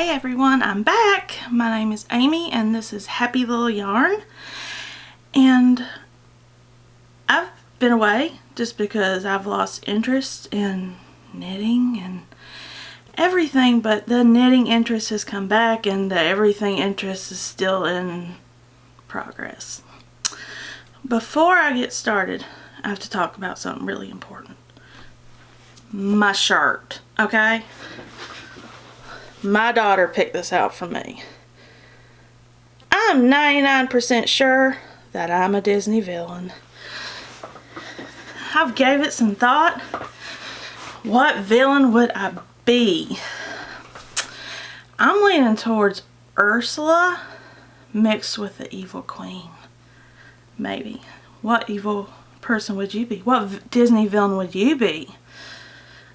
Hey everyone, I'm back. My name is Amy and this is Happy Little Yarn. And I've been away just because I've lost interest in knitting and everything, but the knitting interest has come back and the everything interest is still in progress. Before I get started, I have to talk about something really important. My shirt, okay? My daughter picked this out for me. I'm 99% sure that I'm a Disney villain. I've gave it some thought. What villain would I be? I'm leaning towards Ursula mixed with the evil queen. Maybe. What evil person would you be? What Disney villain would you be?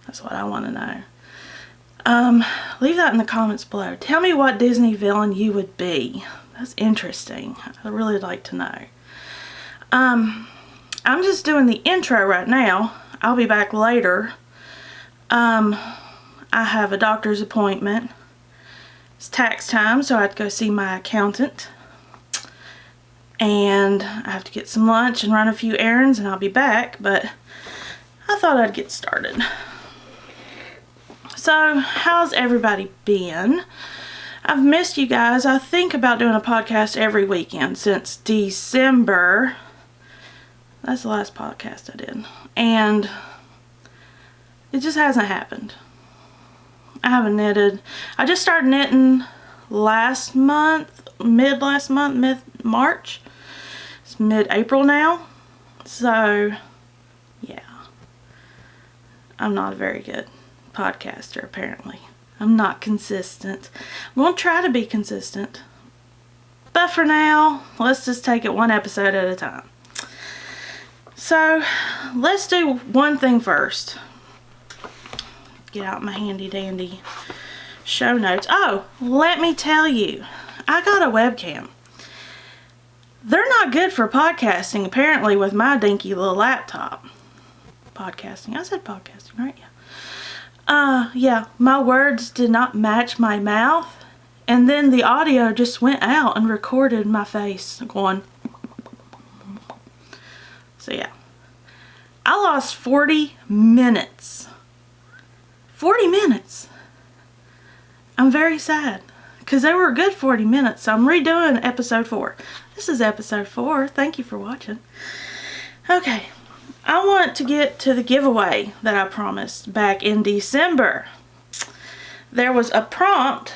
That's what I want to know. Leave that in the comments below. Tell me what Disney villain you would be. That's interesting. I'd really like to know. I'm just doing the intro right now. I'll be back later. I have a doctor's appointment. It's tax time, so I have to go see my accountant. And I have to get some lunch and run a few errands and I'll be back, but I thought I'd get started. So, how's everybody been? I've missed you guys. I think about doing a podcast every weekend since December. That's the last podcast I did. And it just hasn't happened. I haven't knitted. I just started knitting last month, mid-March. It's mid-April now. So, yeah. I'm not a very good podcaster, apparently. I'm not consistent. I'm going to try to be consistent. But for now, let's just take it one episode at a time. So, let's do one thing first. Get out my handy dandy show notes. Oh, let me tell you, I got a webcam. They're not good for podcasting, apparently, with my dinky little laptop. Podcasting. I said podcasting, right? Yeah, my words did not match my mouth, and then the audio just went out and recorded my face going. So yeah, I lost 40 minutes. 40 minutes. I'm very sad, because they were a good 40 minutes, so I'm redoing episode 4. This is episode 4. Thank you for watching. Okay. I want to get to the giveaway that I promised back in December. There was a prompt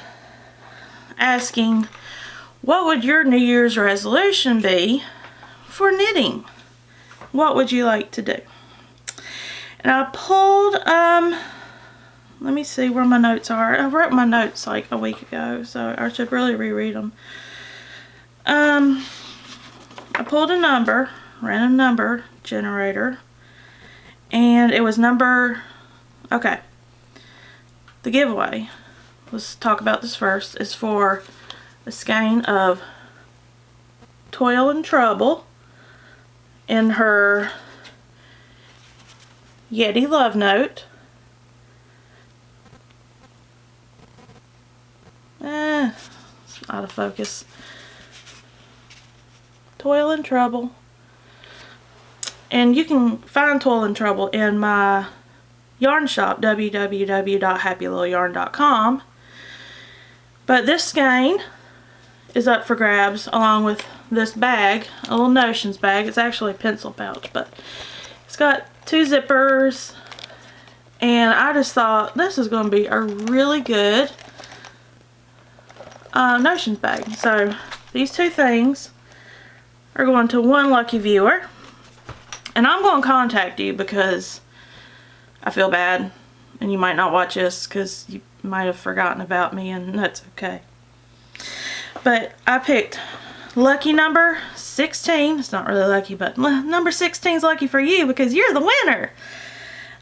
asking, what would your New Year's resolution be for knitting? What would you like to do? And I pulled, let me see where my notes are. I wrote my notes like a week ago, so I should really reread them. I pulled a number, random number generator, and it was number, okay, the giveaway, let's talk about this first, is for a skein of Toil and Trouble in her Yeti Love Note. It's out of focus. Toil and Trouble. And you can find Toil and Trouble in my yarn shop, www.happylittleyarn.com. But this skein is up for grabs along with this bag, a little Notions bag. It's actually a pencil pouch, but it's got 2 zippers. And I just thought this is going to be a really good Notions bag. So these 2 things are going to one lucky viewer. And I'm going to contact you because I feel bad and you might not watch this because you might have forgotten about me, and that's okay. But I picked lucky number 16. It's not really lucky, but number 16 is lucky for you because you're the winner.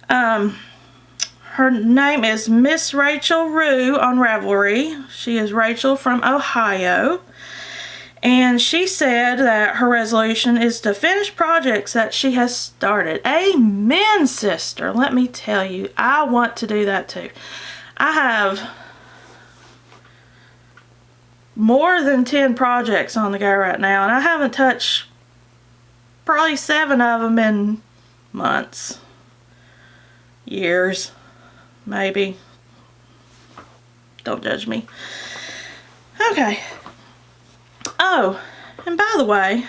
Her name is MissRachel Roo on Ravelry. She is Rachel from Ohio. And she said that her resolution is to finish projects that she has started. Amen, sister. Let me tell you, I want to do that too. I have more than 10 projects on the go right now, and I haven't touched probably 7 of them in months, years, maybe. Don't judge me. Okay. Oh, and by the way,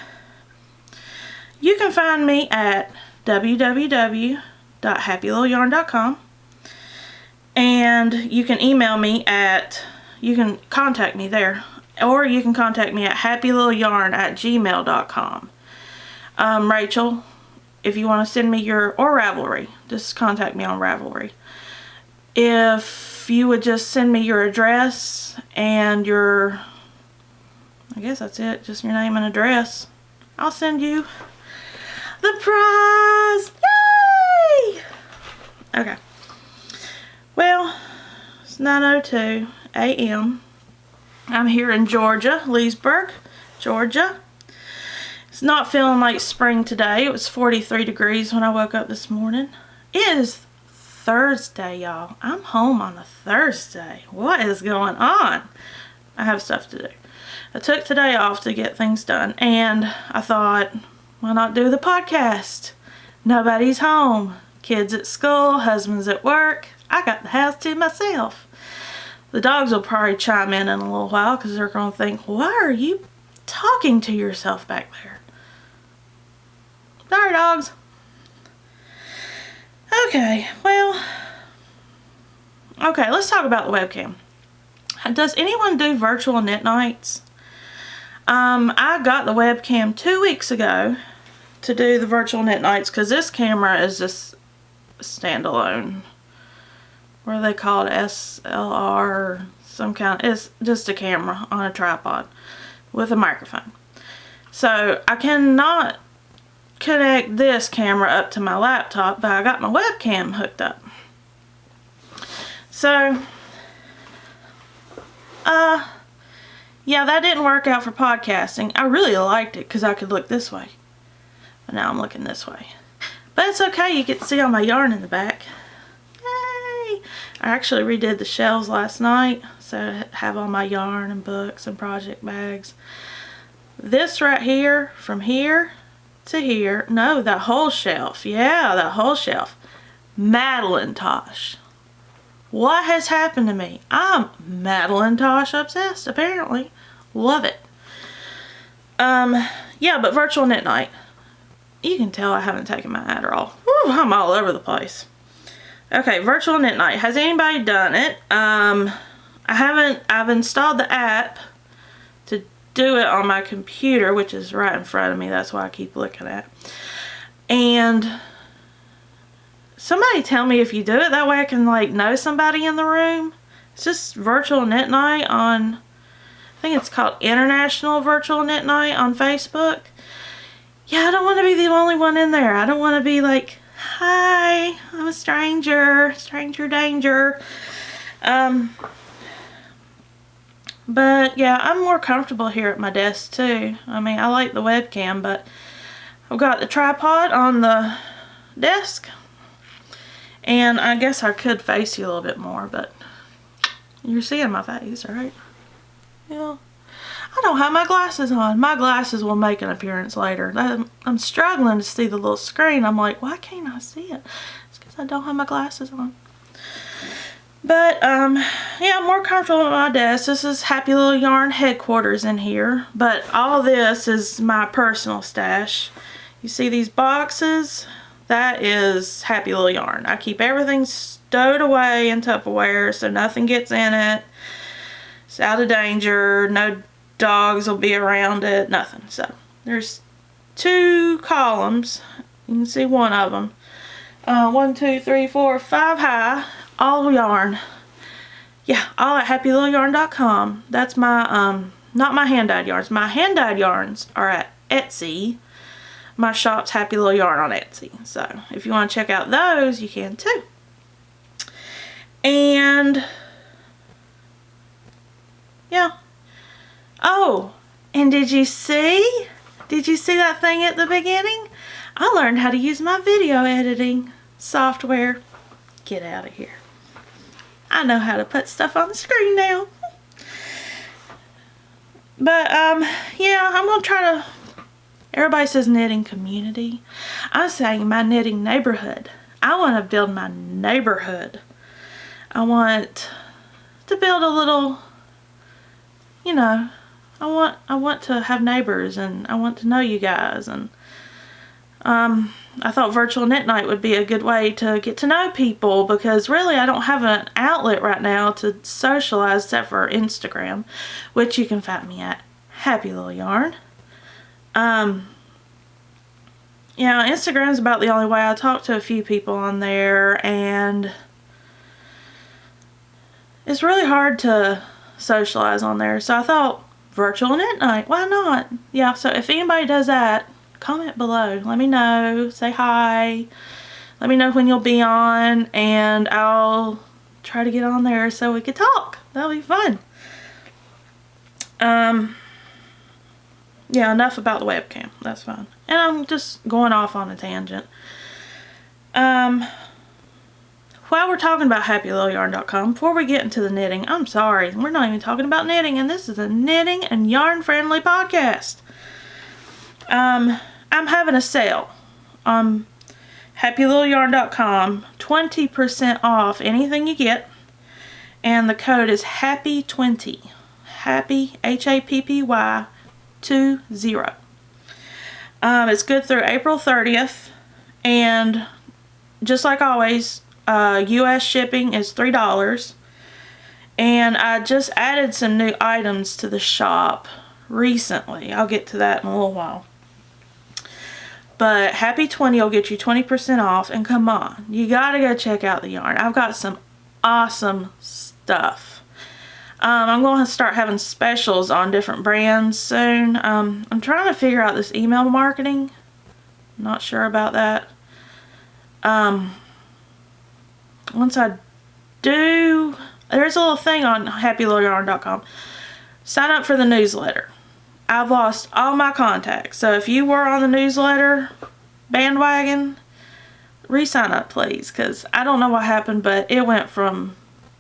you can find me at www.happylittleyarn.com, and you can email me at, you can contact me there, or you can contact me at happylittleyarn@gmail.com. Rachel, if you want to send me your, or Ravelry, just contact me on Ravelry. If you would just send me your address and your, I guess that's it, just your name and address, I'll send you the prize. Yay! Okay. Well, it's 9:02 a.m. I'm here in Georgia, Leesburg, Georgia. It's not feeling like spring today. It was 43 degrees when I woke up this morning. It is Thursday, y'all. I'm home on a Thursday. What is going on? I have stuff to do. I took today off to get things done, and I thought, why not do the podcast? Nobody's home. Kids at school, husband's at work. I got the house to myself. The dogs will probably chime in a little while because they're going to think, why are you talking to yourself back there? Sorry, dogs. Okay, well, okay, let's talk about the webcam. Does anyone do virtual knit nights? I got the webcam 2 weeks ago to do the virtual knit nights because this camera is just standalone. What do they call it? SLR or some kind. It's just a camera on a tripod with a microphone. So I cannot connect this camera up to my laptop, but I got my webcam hooked up. So, yeah, that didn't work out for podcasting. I really liked it because I could look this way. But now I'm looking this way. But it's okay, you get to see all my yarn in the back. Yay! I actually redid the shelves last night, so I have all my yarn and books and project bags. This right here, from here to here, no, that whole shelf, yeah, that whole shelf, Madeline-tosh. What has happened to me? I'm Madeline-tosh obsessed, apparently. Love it. Yeah, but virtual knit night. You can tell I haven't taken my Adderall. Whew, I'm all over the place. Okay, virtual knit night. Has anybody done it? I've installed the app to do it on my computer, which is right in front of me. That's why I keep looking at. And somebody tell me if you do it. That way I can like know somebody in the room. It's just virtual knit night on, I think it's called International Virtual Knit Night on Facebook. Yeah, I don't want to be the only one in there. I don't want to be like, hi, I'm a stranger, stranger danger. But yeah, I'm more comfortable here at my desk too. I mean, I like the webcam, but I've got the tripod on the desk. And I guess I could face you a little bit more, but you're seeing my face, right? Yeah. I don't have my glasses on. My glasses will make an appearance later. I'm struggling to see the little screen. I'm like, why can't I see it? It's because I don't have my glasses on. But, yeah, I'm more comfortable at my desk. This is Happy Little Yarn headquarters in here. But all this is my personal stash. You see these boxes? That is Happy Little Yarn. I keep everything stowed away in Tupperware so nothing gets in it. It's out of danger. No dogs will be around it. Nothing. So there's 2 columns. You can see one of them. 1, 2, 3, 4, 5 high. All yarn. Yeah, all at happylittleyarn.com. That's my, not my hand-dyed yarns. My hand-dyed yarns are at Etsy. My shop's Happy Little Yarn on Etsy. So if you want to check out those, you can too. And yeah. Oh, and did you see that thing at the beginning? I learned how to use my video editing software. Get out of here. I know how to put stuff on the screen now. But, yeah, I'm going to try to... Everybody says knitting community. I'm saying my knitting neighborhood. I want to build my neighborhood. I want to build a little, you know, I want to have neighbors, and I want to know you guys, and I thought virtual knit night would be a good way to get to know people, because really I don't have an outlet right now to socialize except for Instagram, which you can find me at happylittleyarn. Yeah, Instagram's about the only way. I talk to a few people on there, and it's really hard to socialize on there. So I thought, virtual knit night, why not? Yeah, so if anybody does that, comment below. Let me know. Say hi. Let me know when you'll be on, and I'll try to get on there so we could talk. That'll be fun. Yeah, enough about the webcam. That's fine. And I'm just going off on a tangent. While we're talking about happylittleyarn.com, before we get into the knitting, I'm sorry, we're not even talking about knitting, and this is a knitting and yarn friendly podcast. I'm having a sale on happylittleyarn.com, 20% off anything you get, and the code is HAPPY20. Happy, HAPPY 20. It's good through April 30th, and just like always, US shipping is $3, and I just added some new items to the shop recently. I'll get to that in a little while. But Happy 20 will get you 20% off, and come on, you gotta go check out the yarn. I've got some awesome stuff. I'm going to start having specials on different brands soon. I'm trying to figure out this email marketing. I'm not sure about that. Once I do, there's a little thing on happylittleyarn.com. Sign up for the newsletter. I've lost all my contacts. So if you were on the newsletter bandwagon, re-sign up please, because I don't know what happened, but it went from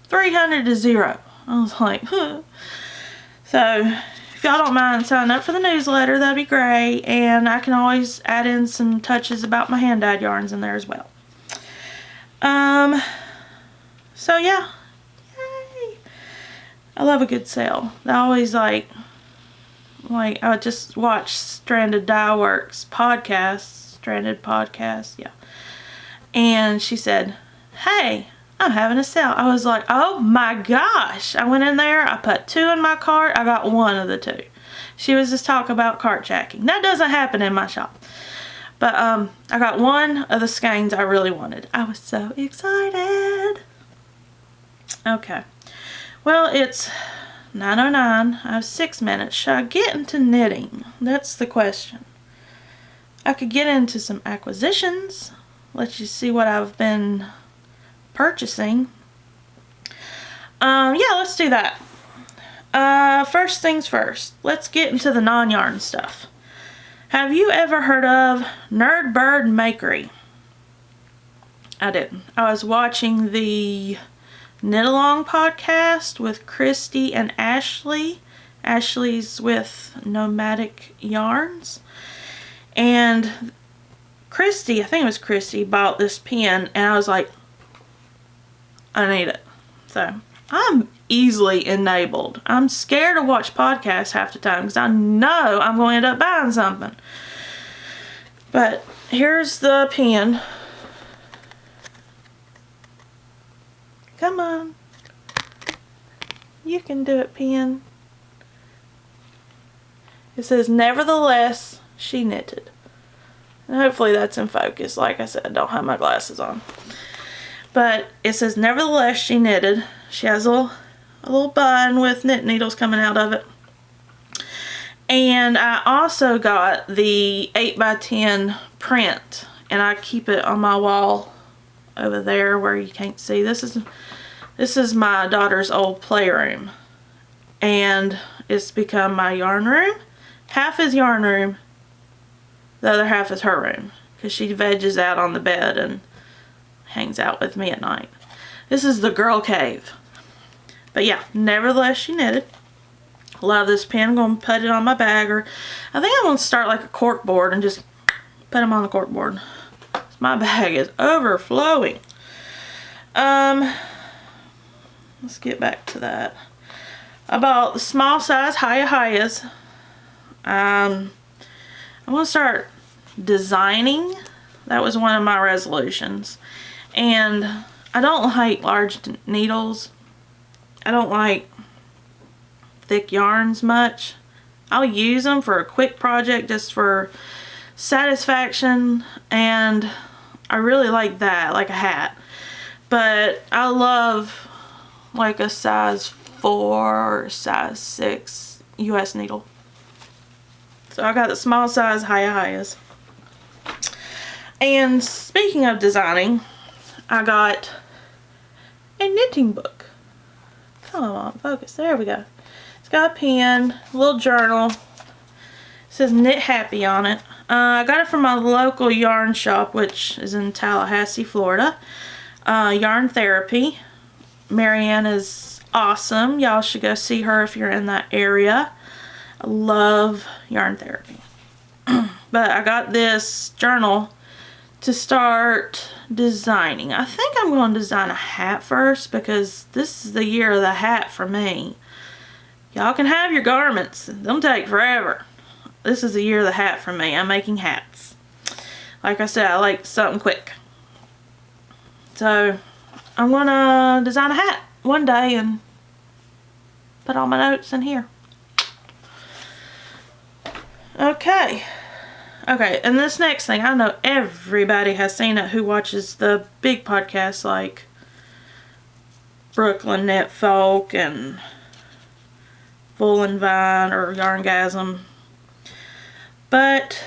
300 to 0. I was like, huh. So if y'all don't mind signing up for the newsletter, that'd be great. And I can always add in some touches about my hand-dyed yarns in there as well. So yeah. Yay. I love a good sale. I always like I just watched Stranded Dyeworks podcast, Stranded podcast, yeah. And she said, hey, I'm having a sale. I was like, oh my gosh. I went in there, I put 2 in my cart, I got 1 of the 2. She was just talking about cart jacking. That doesn't happen in my shop. But I got 1 of the skeins I really wanted. I was so excited. Okay. Well, it's 9:09. I have 6 minutes. Should I get into knitting? That's the question. I could get into some acquisitions. Let you see what I've been purchasing. Yeah, let's do that. First things first. Let's get into the non-yarn stuff. Have you ever heard of Nerdbird Makery? I didn't. I was watching the Knitalong Podcast with Christy and Ashley. Ashley's with Nomadic Yarns. And Christy, I think it was Christy, bought this pen, and I was like, I need it. So, I'm easily enabled. I'm scared to watch podcasts half the time because I know I'm going to end up buying something. But here's the pen. Come on. You can do it, pen. It says, nevertheless, she knitted. And hopefully that's in focus. Like I said, I don't have my glasses on. But it says, nevertheless, she knitted. She has a little bun with knit needles coming out of it. And I also got the 8x10 print. And I keep it on my wall over there where you can't see. This is my daughter's old playroom. And it's become my yarn room. Half is yarn room. The other half is her room. Because she veggies out on the bed and hangs out with me at night. This is the girl cave. But yeah, nevertheless she knitted. Love this pen. I'm going to put it on my bag, or I think I'm going to start like a cork board and just put them on the cork board. My bag is overflowing. Let's get back to that. I bought the small size Hiya Hiyas. I'm going to start designing. That was one of my resolutions. And I don't like large needles. I don't like thick yarns much. I'll use them for a quick project just for satisfaction, and I really like that, like a hat. But I love like a size 4 or size 6 US needle. So I got the small size Hiya Hiyas. And speaking of designing, I got a knitting book. Come on, focus. There we go. It's got a pen, a little journal. It says Knit Happy on it. I got it from my local yarn shop, which is in Tallahassee, Florida. Yarn Therapy. Marianne is awesome. Y'all should go see her if you're in that area. I love Yarn Therapy. But I got this journal to start designing. I think I'm going to design a hat first, because this is the year of the hat for me. Y'all can have your garments. They'll take forever. This is the year of the hat for me. I'm making hats. Like I said, I like something quick. So I'm going to design a hat one day and put all my notes in here. Okay, and this next thing, I know everybody has seen it who watches the big podcasts like Brooklyn Knit Folk and Full and Vine or Yarngasm. But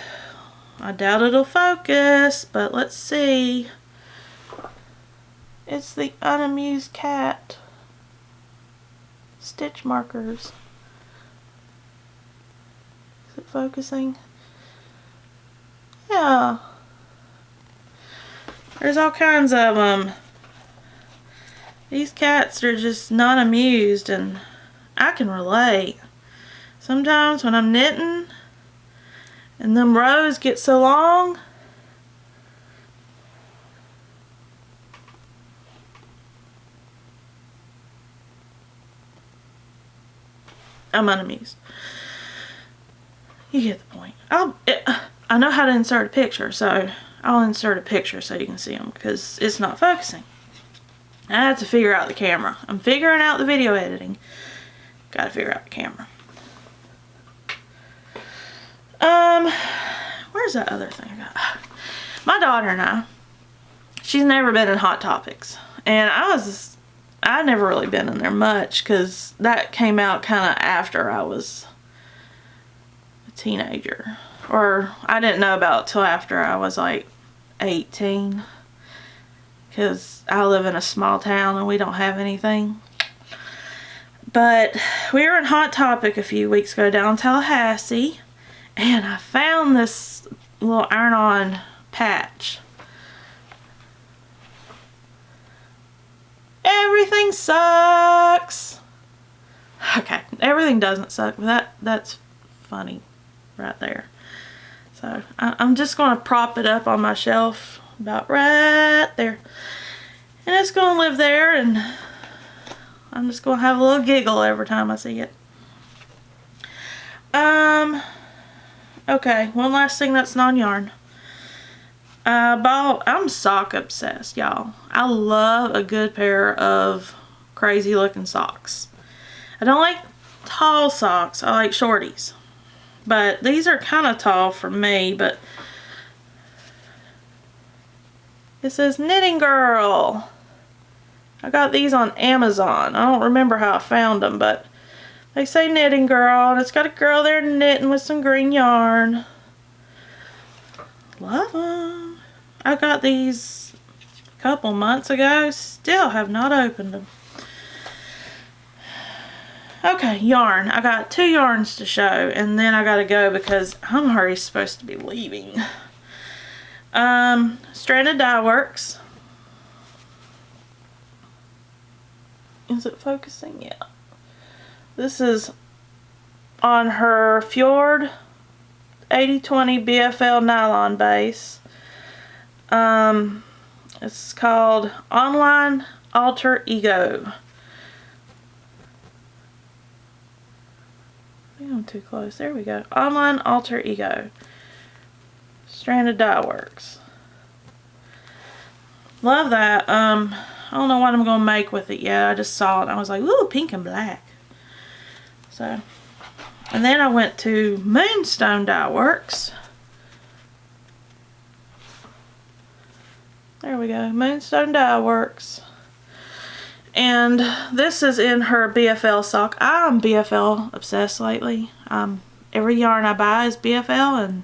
I doubt it'll focus, but let's see. It's the Unamused Cat stitch markers. Is it focusing? Yeah. There's all kinds of them. These cats are just not amused, and I can relate. Sometimes when I'm knitting and them rows get so long, I'm unamused. You get the point. I know how to insert a picture, so I'll insert a picture so you can see them, because it's not focusing. I have to figure out the camera. I'm figuring out the video editing. Gotta figure out the camera. Where's that other thing I got? My daughter and I, she's never been in Hot Topics, and I'd never really been in there much, because that came out kind of after I was a teenager. Or I didn't know about it till after I was like 18, because I live in a small town and we don't have anything. But we were in Hot Topic a few weeks ago down in Tallahassee, and I found this little iron-on patch. Everything sucks. Okay, everything doesn't suck, but that's funny right there. So I'm just going to prop it up on my shelf about right there. And it's going to live there, and I'm just going to have a little giggle every time I see it. Okay, one last thing that's non-yarn. I'm sock obsessed, y'all. I love a good pair of crazy looking socks. I don't like tall socks. I like shorties. But these are kind of tall for me, but it says Knitting Girl. I got these on Amazon. I don't remember how I found them, but they say Knitting Girl, and it's got a girl there knitting with some green yarn. Love them. I got these a couple months ago. Still have not opened them. Okay, yarn. I got 2 yarns to show, and then I gotta go because I'm already supposed to be leaving. Stranded Dyeworks. Is it focusing? Yeah. This is on her Fjord 8020 BFL nylon base. It's called Online Alter Ego. I'm too close. There we go. Online Alter Ego. Stranded Dyeworks. Love that. I don't know what I'm going to make with it yet. I just saw it and I was like, ooh, pink and black. So, and then I went to Moonstone Dyeworks. There we go. Moonstone Dyeworks. And this is in her BFL sock. I'm BFL obsessed lately. Every yarn I buy is BFL and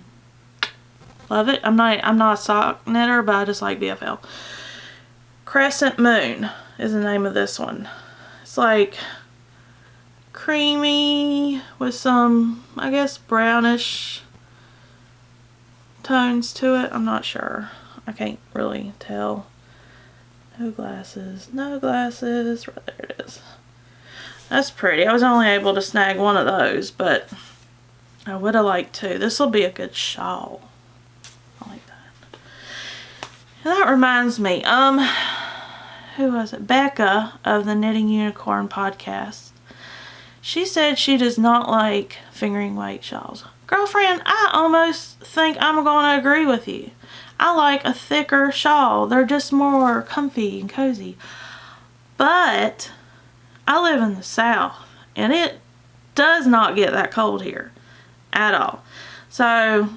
love it. I'm not a sock knitter, but I just like BFL. Crescent Moon is the name of this one. It's like creamy with some, I guess, brownish tones to it. I'm not sure. I can't really tell. No glasses. No glasses. Right there it is. That's pretty. I was only able to snag one of those, but I would have liked two. This will be a good shawl. I like that. And that reminds me, who was it? Becca of the Knitting Unicorn podcast. She said she does not like fingering weight shawls. Girlfriend, I almost think I'm going to agree with you. I like a thicker shawl. They're just more comfy and cozy. But I live in the South and it does not get that cold here at all. So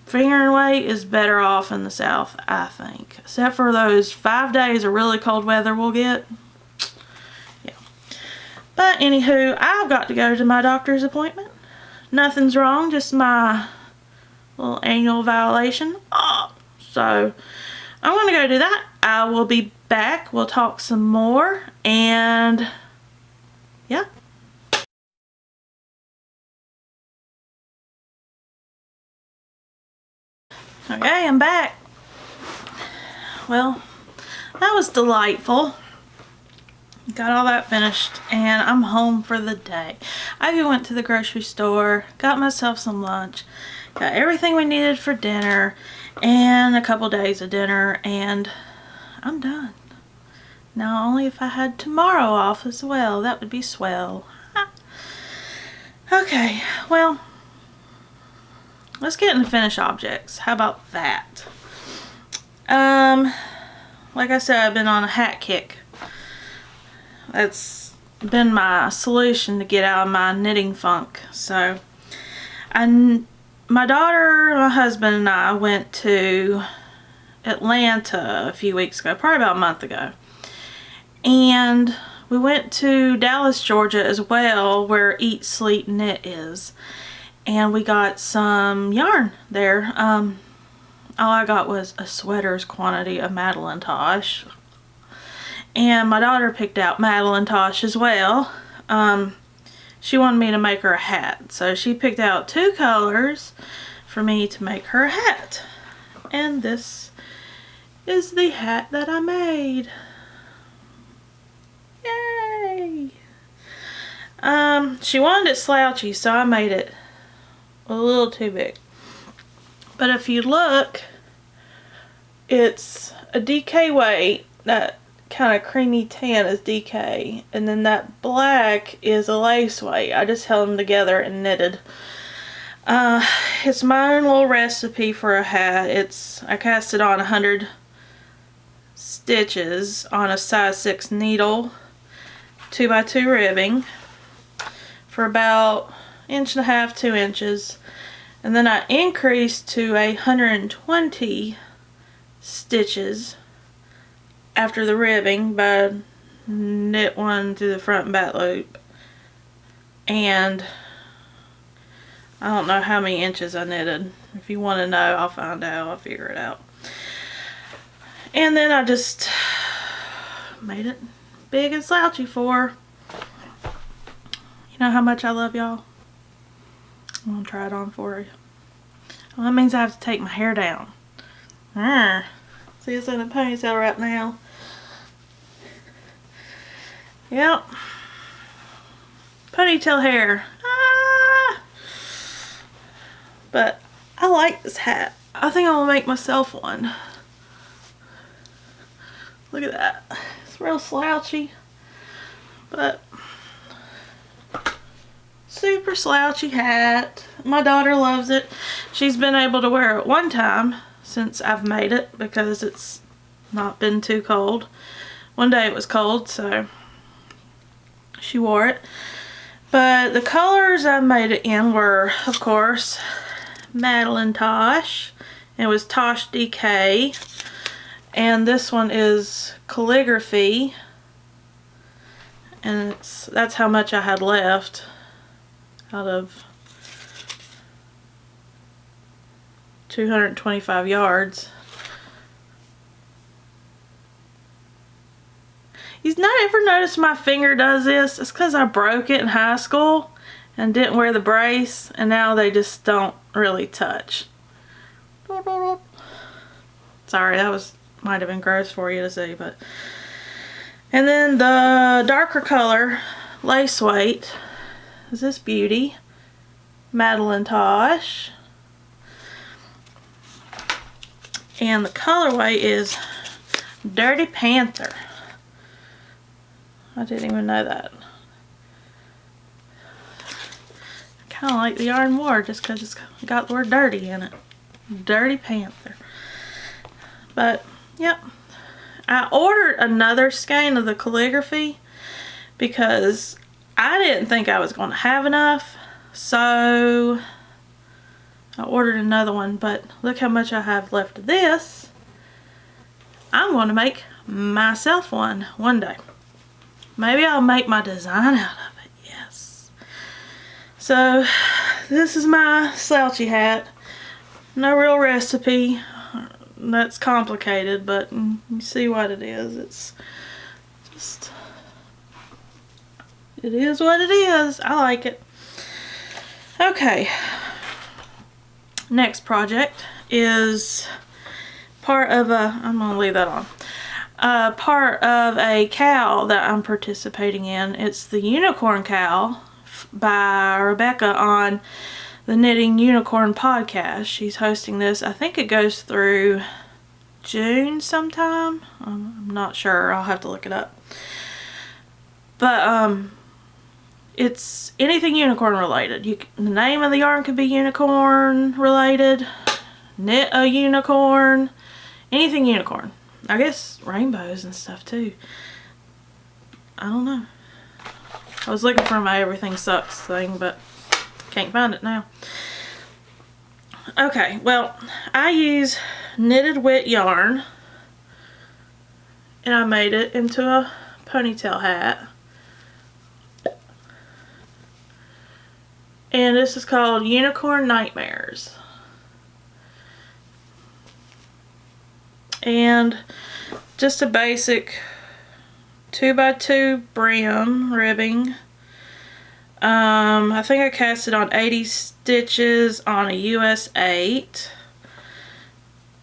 fingering weight is better off in the South, I think. Except for those 5 days of really cold weather we'll get. Yeah. But anywho, I've got to go to my doctor's appointment. Nothing's wrong, just my little annual violation. So I'm going to go do that. I will be back. We'll talk some more. And yeah. Okay, I'm back. Well, that was delightful. Got all that finished and I'm home for the day. I even went to the grocery store, got myself some lunch, got everything we needed for dinner and a couple days of dinner, and I'm done. Now only if I had tomorrow off as well, that would be swell. Okay, well, let's get into finished objects. How about that? Like I said, I've been on a hat kick. That's been my solution to get out of my knitting funk. So, my daughter, my husband, and I went to Atlanta a few weeks ago, probably about a month ago. And we went to Dallas, Georgia as well, where Eat, Sleep, Knit is. And we got some yarn there. All I got was a sweater's quantity of Madeline Tosh. And my daughter picked out Madeline Tosh as well. She wanted me to make her a hat. So she picked out 2 colors for me to make her a hat. And this is the hat that I made. Yay! She wanted it slouchy, so I made it a little too big. But if you look, it's a DK weight. That kind of creamy tan is DK, and then that black is a lace weight. I just held them together and knitted. It's my own little recipe for a hat. I cast it on 100 stitches on a size 6 needle, 2x2 ribbing for about 1.5 to 2 inches, and then I increased to 120 stitches after the ribbing by knit one through the front and back loop. And I don't know how many inches I knitted. If you want to know, I'll find out. I'll figure it out. And then I just made it big and slouchy for her. You know how much I love y'all? I'm going to try it on for you. Well, that means I have to take my hair down. See, it's in a ponytail right now. Yep. Ponytail hair. But I like this hat. I think I'm gonna make myself one. Look at that. It's real slouchy, but super slouchy hat. My daughter loves it. She's been able to wear it one time since I've made it because it's not been too cold. One day it was cold, so she wore it. But the colors I made it in were, of course, Madeline Tosh. It was Tosh DK. And this one is Calligraphy. And that's how much I had left out of 225 yards. You've not ever noticed my finger does this? It's because I broke it in high school and didn't wear the brace, and now they just don't really touch. Sorry, that might have been gross for you to see, but. And then the darker color, lace weight, is this beauty, Madeline Tosh. And the colorway is Dirty Panther. I didn't even know that. I kind of like the yarn more just because it's got the word dirty in it. Dirty Panther. But, yep. I ordered another skein of the calligraphy because I didn't think I was going to have enough. So, I ordered another one. But look how much I have left of this. I'm going to make myself one day. Maybe I'll make my design out of it. Yes. So, this is my slouchy hat. No real recipe. That's complicated, but you see what it is. It's just, it is what it is. I like it. Okay. Next project is part of I'm going to leave that on. Part of a cowl that I'm participating in. It's the Unicorn Cowl by Rebecca on the Knitting Unicorn Podcast. She's hosting this. I think it goes through June sometime. I'm not sure. I'll have to look it up. But it's anything unicorn related. The name of the yarn could be unicorn related. Knit a unicorn. Anything unicorn. I guess rainbows and stuff too. I don't know. I was looking for my Everything Sucks thing, but can't find it now. Okay, well, I use knitted wet yarn, and I made it into a ponytail hat. And this is called Unicorn Nightmares. And just a basic 2x2 brim ribbing. I think I cast it on 80 stitches on a US 8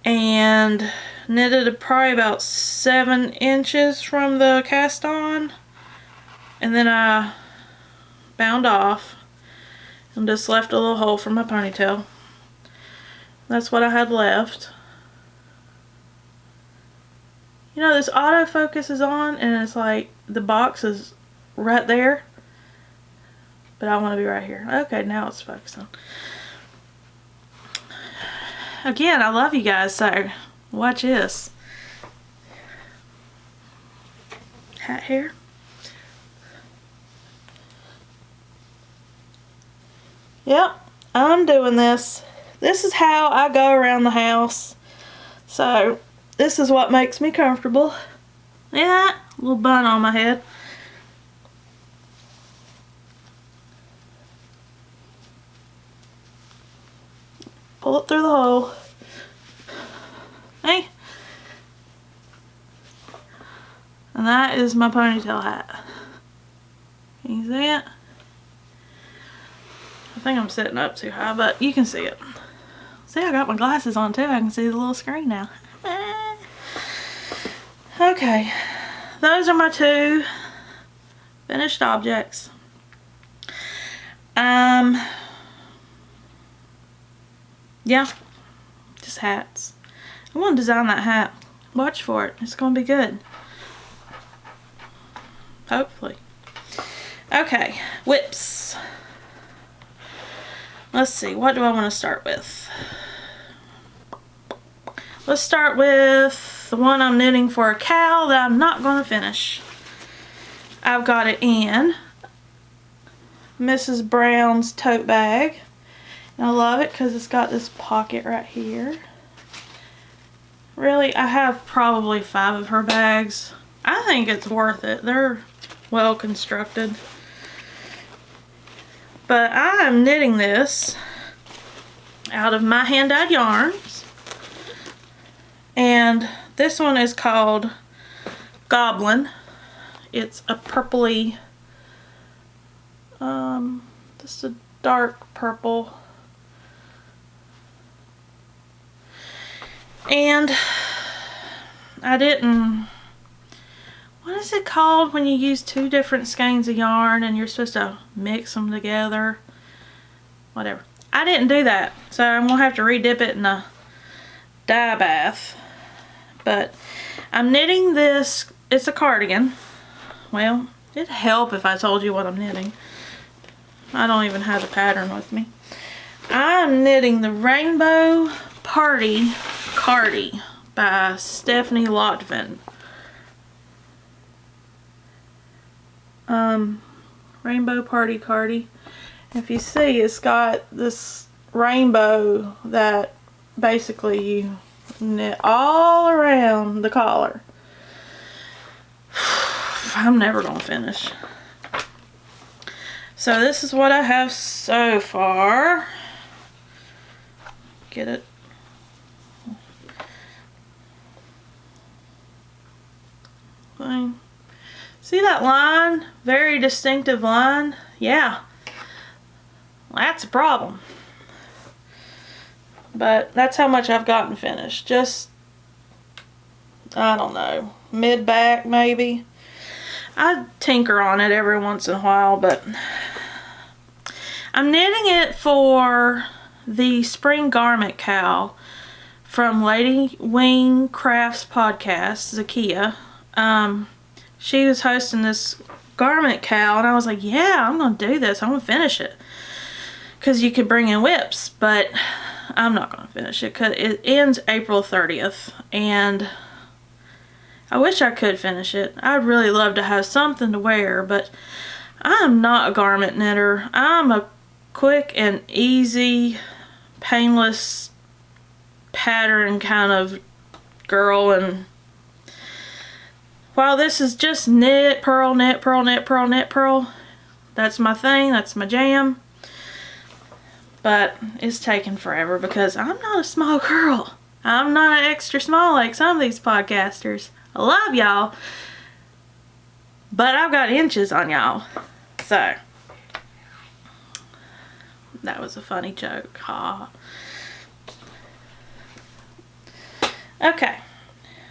and knitted probably about 7 inches from the cast on, and then I bound off and just left a little hole for my ponytail. That's what I had left. You know, this autofocus is on and it's like the box is right there. But I want to be right here. Okay, now it's focusing. Again, I love you guys, so watch this. Hat hair. Yep, I'm doing this. This is how I go around the house. So, this is what makes me comfortable. Look at that? Little bun on my head. Pull it through the hole. Hey. And that is my ponytail hat. Can you see it? I think I'm sitting up too high, but you can see it. See, I got my glasses on too. I can see the little screen now. Okay. Those are my 2 finished objects. yeah, just hats. I'm going to design that hat. Watch for it. It's going to be good. Hopefully. Okay, whips. Let's see, what do I want to start with? Let's start with the one I'm knitting for a cow that I'm not going to finish. I've got it in Mrs. Brown's tote bag. And I love it because it's got this pocket right here. Really, I have probably 5 of her bags. I think it's worth it. They're well constructed. But I am knitting this out of my hand-dyed yarns. And this one is called Goblin. It's a purpley, just a dark purple. And I didn't, what is it called when you use 2 different skeins of yarn and you're supposed to mix them together? Whatever. I didn't do that, so I'm going to have to re-dip it in a dye bath. But I'm knitting this, it's a cardigan. Well, it'd help if I told you what I'm knitting. I don't even have the pattern with me. I'm knitting the Rainbow Party Cardi by Stephanie Lotven. Rainbow Party Cardi. If you see, it's got this rainbow that basically you knit all around the collar. I'm never gonna finish. So this is what I have so far. Get it? Fine. See that line? Very distinctive line. Yeah. That's a problem. But that's how much I've gotten finished. Just, I don't know, mid-back maybe. I tinker on it every once in a while, but I'm knitting it for the Spring Garment Cow from Ladywing Crafts Podcast, Zakia. She was hosting this garment cow, and I was like, yeah, I'm going to do this. I'm going to finish it. Because you could bring in whips, but I'm not going to finish it because it ends April 30th, and I wish I could finish it. I'd really love to have something to wear, but I'm not a garment knitter. I'm a quick and easy, painless pattern kind of girl, and while this is just knit, purl, knit, purl, knit, purl, knit, purl, that's my thing, that's my jam. But it's taken forever because I'm not a small girl. I'm not an extra small like some of these podcasters. I love y'all, but I've got inches on y'all. So, that was a funny joke. Ha. Okay.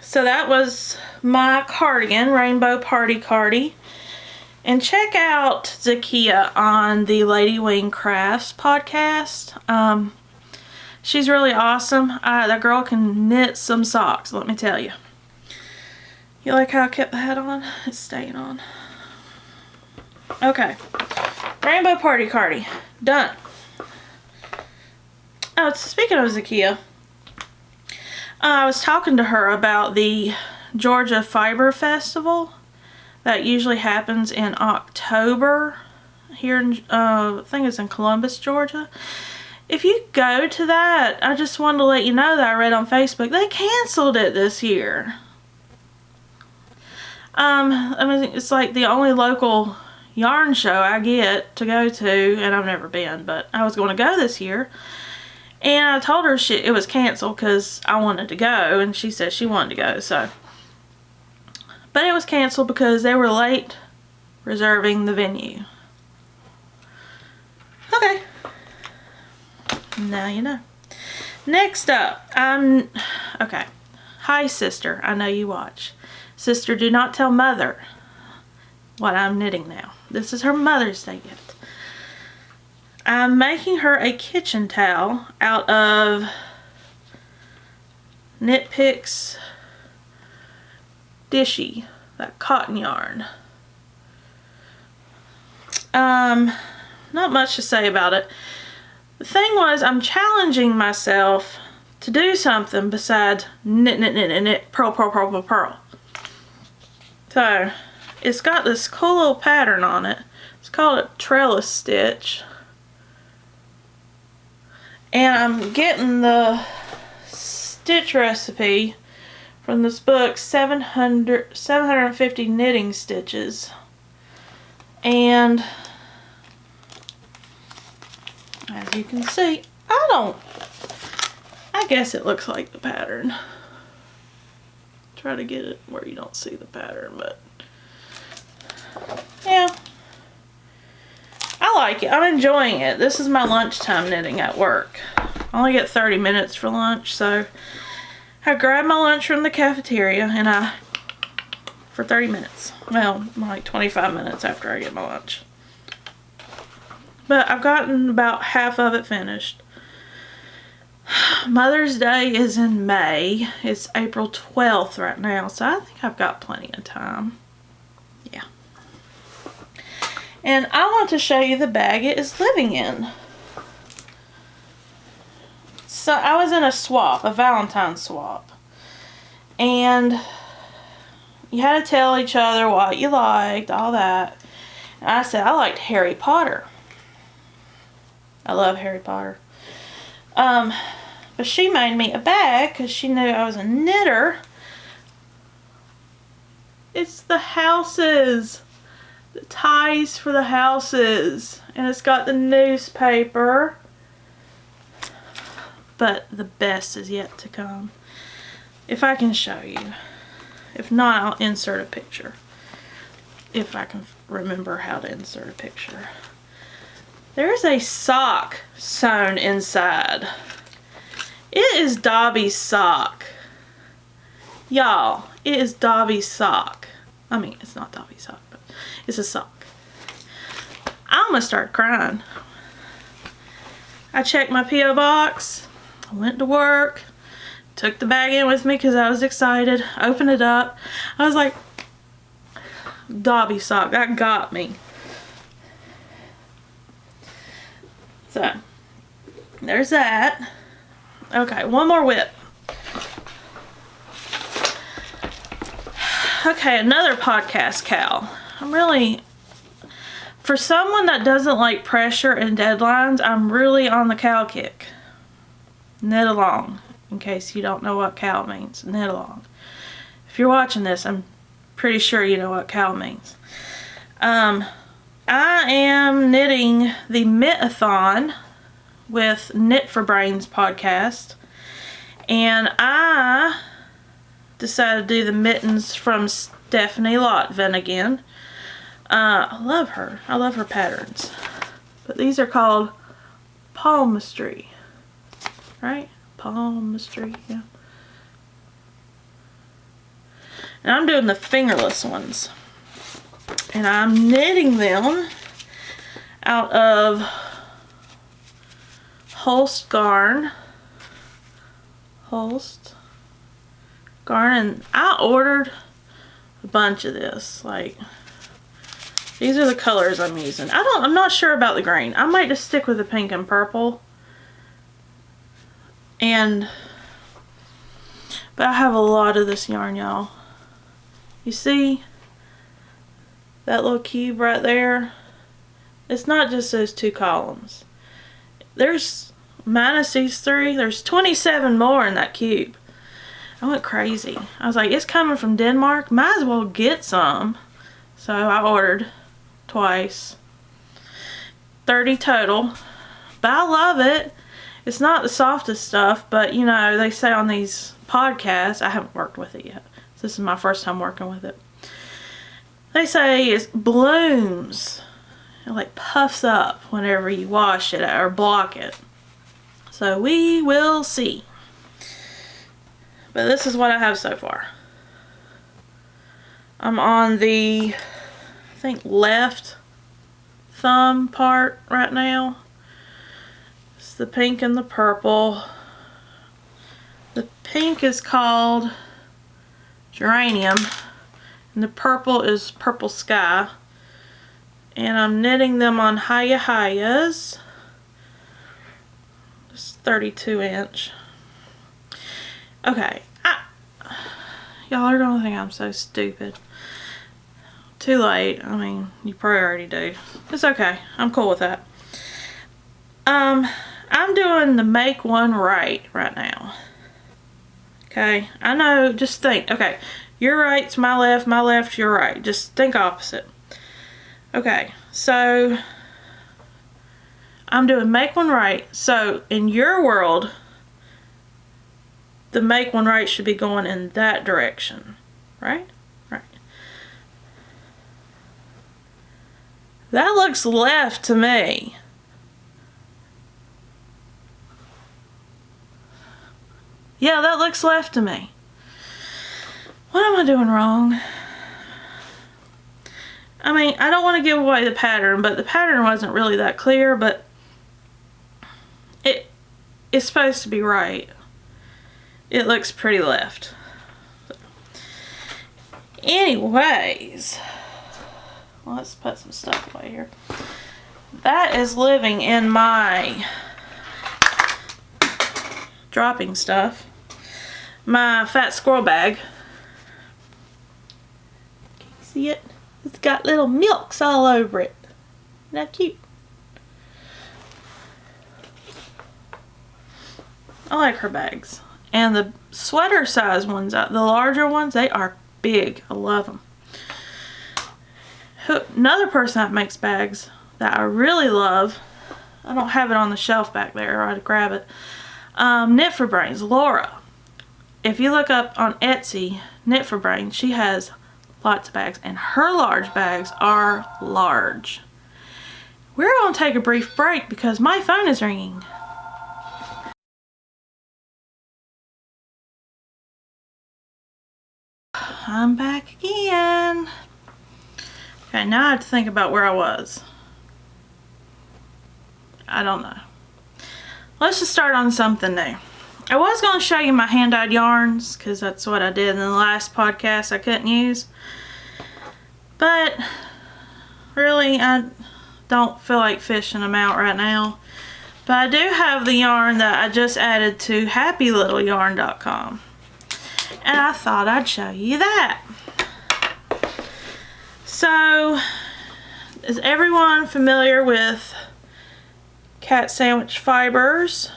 So that was my cardigan, Rainbow Party Cardi. And check out Zakia on the Ladywing Crafts podcast. She's really awesome. That girl can knit some socks, let me tell you. You like how I kept the hat on? It's staying on. Okay. Rainbow Party Cardi. Done. Oh, speaking of Zakia, I was talking to her about the Georgia Fiber Festival that usually happens in October here in, I think it's in Columbus, Georgia. If you go to that, I just wanted to let you know that I read on Facebook, they canceled it this year. I mean, it's like the only local yarn show I get to go to, and I've never been, but I was going to go this year. And I told her it was canceled because I wanted to go, and she said she wanted to go, so. But it was canceled because they were late reserving the venue. Okay. Now you know. Next up, okay. Hi, sister. I know you watch. Sister, do not tell Mother what I'm knitting now. This is her Mother's Day gift. I'm making her a kitchen towel out of Knit Picks Dishy, that cotton yarn. Not much to say about it. The thing was, I'm challenging myself to do something besides knit, purl. So, it's got this cool little pattern on it. It's called a trellis stitch. And I'm getting the stitch recipe from this book, 750 knitting stitches. And as you can see, I guess it looks like the pattern. Try to get it where you don't see the pattern, but yeah. I like it. I'm enjoying it. This is my lunchtime knitting at work. I only get 30 minutes for lunch, so I grab my lunch from the cafeteria and for 30 minutes. Well, like 25 minutes after I get my lunch. But I've gotten about half of it finished. Mother's Day is in May. It's April 12th right now, so I think I've got plenty of time. Yeah. And I want to show you the bag it is living in. So I was in a swap, a Valentine's swap. And you had to tell each other what you liked, all that. And I said I liked Harry Potter. I love Harry Potter. But she made me a bag because she knew I was a knitter. It's the houses. The ties for the houses. And it's got the newspaper. But the best is yet to come. If I can show you. If not, I'll insert a picture. If I can remember how to insert a picture. There's a sock sewn inside. It is Dobby's sock. Y'all, it is Dobby's sock. I mean, it's not Dobby's sock, but it's a sock. I almost started crying. I checked my P.O. box. I went to work. Took the bag in with me because I was excited. Opened it up. I was like, Dobby sock, that got me. So, there's that. Okay, one more whip. Okay, another podcast cowl. For someone that doesn't like pressure and deadlines, I'm really on the cowl kick. Knitalong, in case you don't know what cowl means. Knitalong. If you're watching this, I'm pretty sure you know what cowl means. I am knitting the Knit-a-thon with Knit for Brains podcast, and I decided to do the mittens from Stephanie Lotven again. I love her. I love her patterns. But these are called Palmistry, right? Palmistry, yeah. And I'm doing the fingerless ones. And I'm knitting them out of Holst garn. Holst garn. And I ordered a bunch of this. Like, these are the colors I'm using. I'm not sure about the green. I might just stick with the pink and purple. But I have a lot of this yarn, y'all. You see that little cube right there? It's not just those two columns. There's, minus these three, there's 27 more in that cube. I went crazy. I was like, it's coming from Denmark. Might as well get some. So I ordered twice. 30 total. But I love it. It's not the softest stuff, but you know, they say on these podcasts, I haven't worked with it yet. This is my first time working with it. They say it blooms. It like puffs up whenever you wash it or block it. So we will see. But this is what I have so far. I'm on the, I think, left thumb part right now. It's the pink and the purple. The pink is called Geranium, and the purple is Purple Sky. And I'm knitting them on Hiya Hiyas. It's 32 inch. Okay, y'all are gonna think I'm so stupid. Too late. I mean, you probably already do. It's okay. I'm cool with that. I'm doing the make one right now. Okay, I know, just think. Okay, your right's my left's your right. Just think opposite. Okay, so I'm doing make one right. So in your world, the make one right should be going in that direction, right? Right. That looks left to me. Yeah, that looks left to me. What am I doing wrong? I mean, I don't want to give away the pattern, but the pattern wasn't really that clear, but it's supposed to be right. It looks pretty left. Anyways, let's put some stuff away here. That is living in my dropping stuff. My fat squirrel bag. Can you see it? It's got little milks all over it. Isn't that cute? I like her bags. And the sweater size ones, the larger ones, they are big. I love them. Another person that makes bags that I really love, I don't have it on the shelf back there, I'd grab it. Knit for Brains, Laura. If you look up on Etsy, Knit for Brains, she has lots of bags, and her large bags are large. We're going to take a brief break because my phone is ringing. I'm back again. Okay, now I have to think about where I was. I don't know. Let's just start on something new. I was going to show you my hand-dyed yarns because that's what I did in the last podcast I couldn't use. But really, I don't feel like fishing them out right now. But I do have the yarn that I just added to happylittleyarn.com. And I thought I'd show you that. So, is everyone familiar with Cat Sandwich Fibers?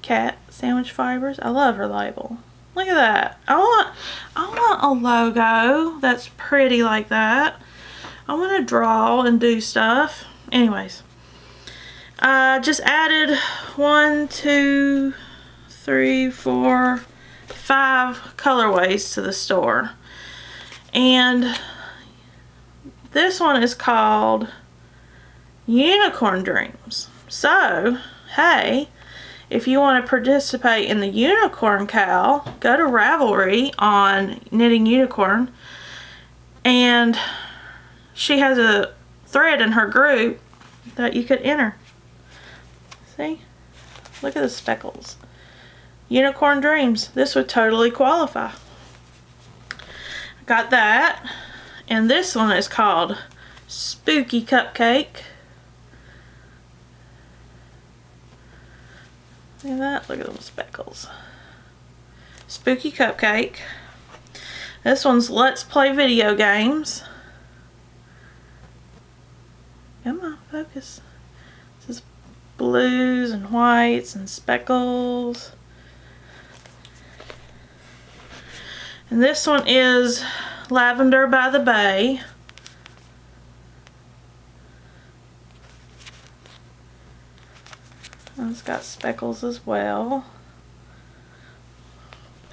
Cat Sandwich Fibers. I love her label. Look at that. I want a logo that's pretty like that. I want to draw and do stuff. Anyways, just added 1, 2, 3, 4, 5 colorways to the store. And this one is called Unicorn Dreams. So, hey, if you want to participate in the Unicorn Cow, go to Ravelry on Knitting Unicorn. And she has a thread in her group that you could enter. See? Look at the speckles. Unicorn Dreams. This would totally qualify. Got that. And this one is called Spooky Cupcake. Look at that. Look at those speckles. Spooky Cupcake. This one's Let's Play Video Games. Come on, focus. This is blues and whites and speckles. And this one is Lavender by the Bay. And it's got speckles as well.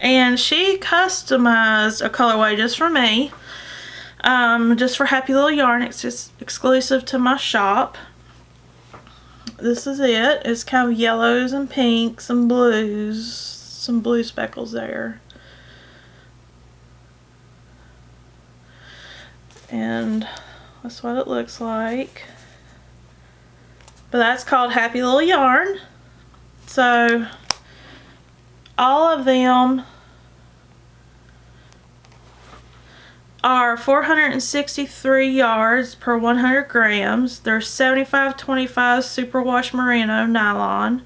And she customized a colorway just for me. Just for Happy Little Yarn. It's just exclusive to my shop. This is it. It's kind of yellows and pinks and blues. Some blue speckles there. And that's what it looks like. But that's called Happy Little Yarn. So all of them are 463 yards per 100 grams. They're 75-25 superwash merino nylon.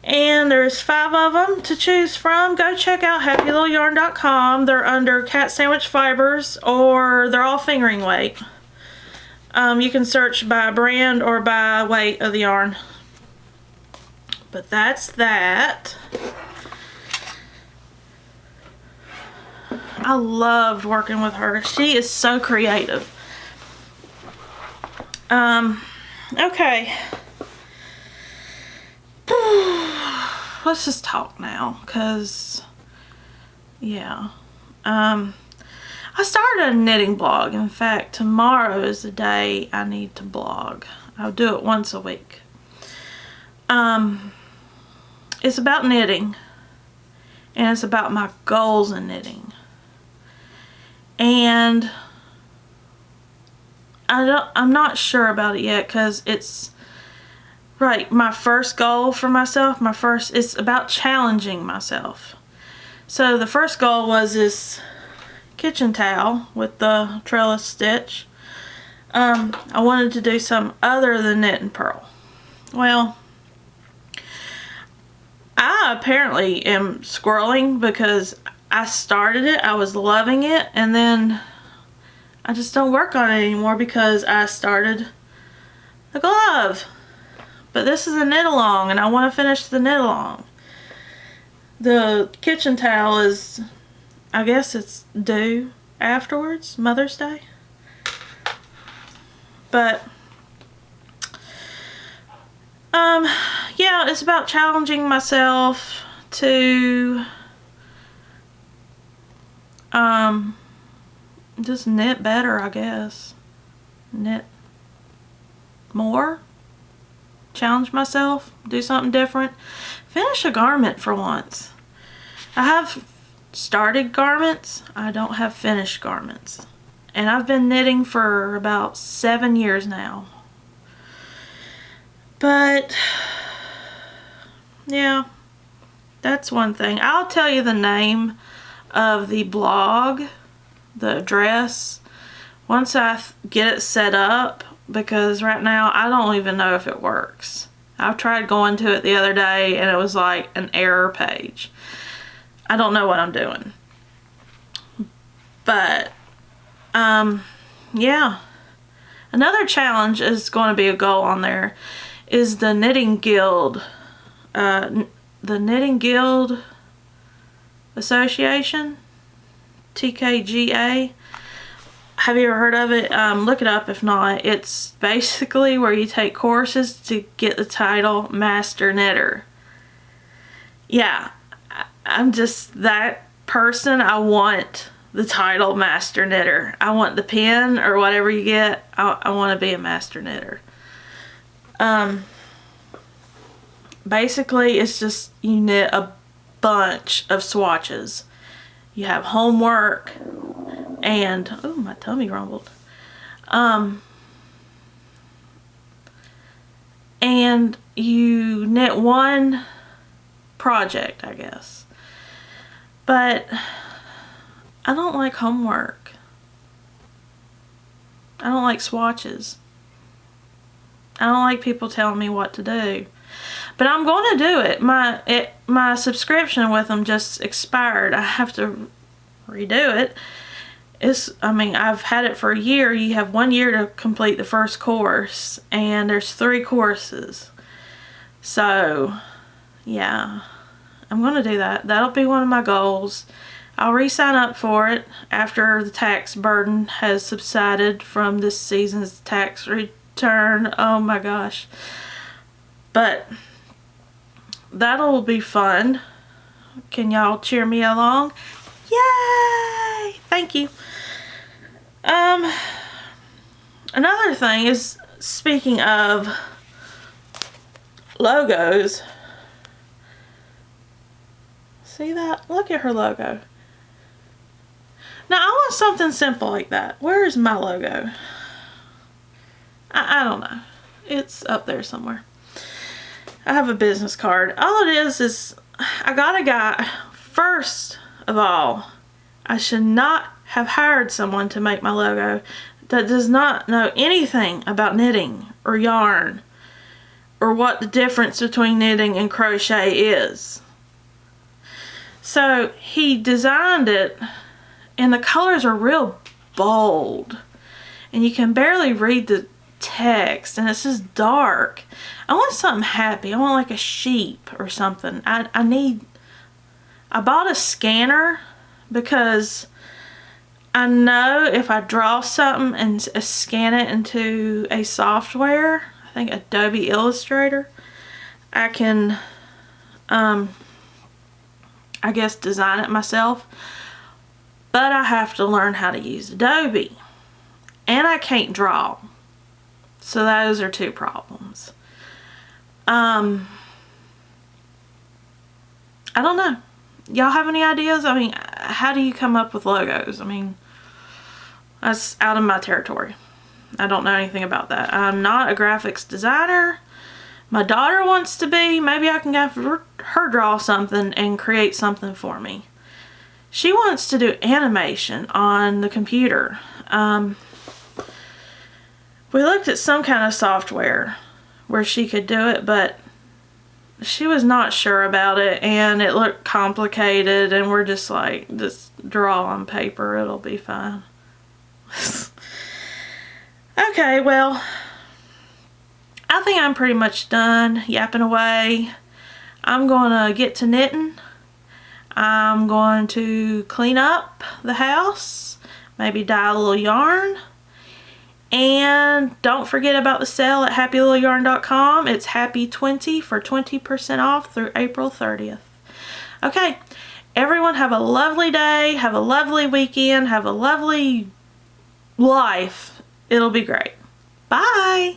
And there's 5 of them to choose from. Go check out happylittleyarn.com. They're under cat sandwich fibers, or they're all fingering weight. You can search by brand or by weight of the yarn. But that's that. I loved working with her. She is so creative. Okay. Let's just talk now, because, yeah. I started a knitting blog. In fact, tomorrow is the day I need to blog. I'll do it once a week. It's about knitting, and it's about my goals in knitting. And I'm not sure about it yet, because it's right, my first goal for myself, it's about challenging myself. So the first goal was this kitchen towel with the trellis stitch. I wanted to do some other than knit and purl. Well, I apparently am squirreling, because I started it, I was loving it, and then I just don't work on it anymore because I started the glove. But this is a knit along, and I want to finish the knit along. The kitchen towel is, I guess it's due afterwards, Mother's Day. But yeah, it's about challenging myself to just knit better, I guess. Knit more. Challenge myself. Do something different. Finish a garment for once. I have started garments. I don't have finished garments. And I've been knitting for about 7 years now. But yeah, that's one thing. I'll tell you the name of the blog, the address, once I get it set up, because right now I don't even know if it works. I've tried going to it the other day and it was like an error page. I don't know what I'm doing. But yeah, another challenge is going to be a goal on there is the Knitting Guild. The Knitting Guild Association, TKGA. Have you ever heard of it? Look it up if not. It's basically where you take courses to get the title Master Knitter. Yeah, I'm just that person. I want the title Master Knitter. I want the pin or whatever you get. I want to be a Master Knitter. Basically, it's just you knit a bunch of swatches. You have homework and, oh, my tummy rumbled. And you knit one project, I guess. But I don't like homework. I don't like swatches. I don't like people telling me what to do. But I'm going to do it. My subscription with them just expired. I have to redo it. I've had it for a year. You have 1 year to complete the first course, and there's 3 courses. So, yeah, I'm going to do that. That'll be one of my goals. I'll re-sign up for it after the tax burden has subsided from this season's tax return. Oh my gosh. But that'll be fun. Can y'all cheer me along? Yay! Thank you. Another thing is, speaking of logos, see that? Look at her logo. Now I want something simple like that. Where is my logo? I don't know. It's up there somewhere. I have a business card. All it is I got a guy. First of all, I should not have hired someone to make my logo that does not know anything about knitting or yarn or what the difference between knitting and crochet is. So he designed it, and the colors are real bold and you can barely read the text, and it's just dark. I want something happy. I want like a sheep or something. I bought a scanner because I know if I draw something and scan it into a software, I think Adobe Illustrator, I can I guess design it myself. But I have to learn how to use Adobe. And I can't draw. So those are two problems. I don't know. Y'all have any ideas? I mean, how do you come up with logos? I mean, that's out of my territory. I don't know anything about that. I'm not a graphics designer. My daughter wants to be. Maybe I can have her draw something and create something for me. She wants to do animation on the computer. We looked at some kind of software where she could do it, but she was not sure about it, and it looked complicated, and we're just like, just draw on paper, it'll be fine. Okay, well, I think I'm pretty much done yapping away. I'm going to get to knitting. I'm going to clean up the house, maybe dye a little yarn. And don't forget about the sale at happylittleyarn.com. It's happy20 for 20% off through April 30th. Okay, everyone have a lovely day, have a lovely weekend, have a lovely life. It'll be great. Bye.